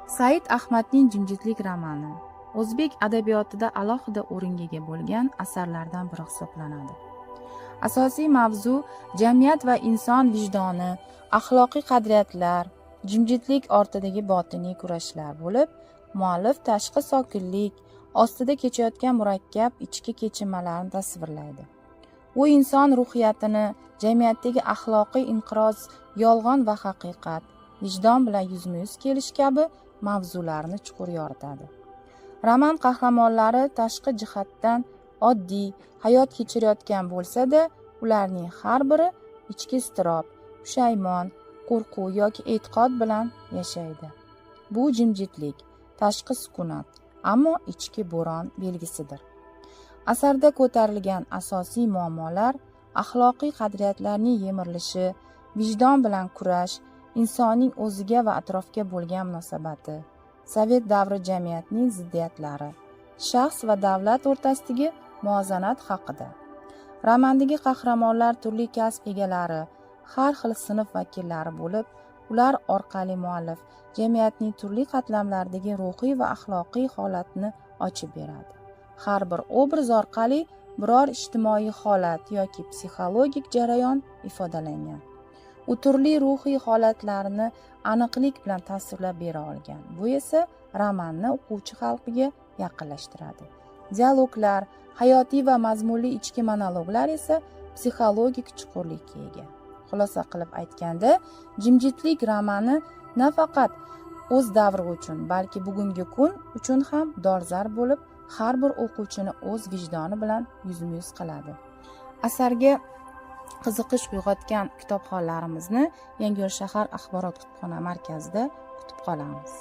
Said Ahmadning Jimjitlik romani o'zbek adabiyotida alohida o'ringa ega bo'lgan asarlardan biri hisoblanadi. Asosiy mavzu jamiyat va inson vijdoni, axloqiy qadriyatlar, jimjitlik ortidagi botiniy kurashlar bo'lib, muallif tashqi sokinlik ostida kechayotgan murakkab ichki kechinmalarni tasvirlaydi. U inson ruhiyatini, jamiyatdagi axloqiy inqiroz, yolg'on va haqiqat, vijdon bilan yuzma-yuz kelish kabi mavzularni chuqur yoritadi. Roman qahramonlari tashqi jihatdan oddiy hayot kechirayotgan bo'lsa-da, ularning har biri ichki iztirob, pushaymon, qo'rquv yoki e'tiqod bilan yashaydi. Bu jimjitlik, tashqi sukunat, ammo ichki bo'ron belgisidir. Asarda ko'tarilgan asosiy muammolar axloqiy qadriyatlarning yemirilishi, vijdon bilan kurash, insonning o'ziga va atrofga bo'lgan munosabati, sovet davri jamiyatining ziddiyatlari, shaxs va davlat o'rtasidagi muvozanat haqida. Romandagi qahramonlar turli kasb egalari, har xil sinf vakillari bo'lib, ular orqali muallif jamiyatning turli qatlamlaridagi ruhiy va axloqiy holatni ochib beradi. Har bir obraz orqali biror ijtimoiy holat yoki psixologik jarayon ifodalangan. U turli ruhiy holatlarni aniqlik bilan tasvirlab bera olgan. Bu esa romanni o'quvchi xalqiga yaqinlashtiradi. Dialoglar, hayotiy va mazmunli ichki monologlar esa psixologik chuqurlikka ega. Xulosa qilib aytganda, Jimjitlik romani nafaqat o'z davri uchun, balki bugungi kun uchun ham dolzarb bo'lib, har bir o'quvchini o'z vijdoni bilan yuzma-yuz qiladi. Asarga qiziqish uyg'otgan kitobxonlarimizni Yangiyo'l shahar axborot kutubxona markazida kutib qolamiz.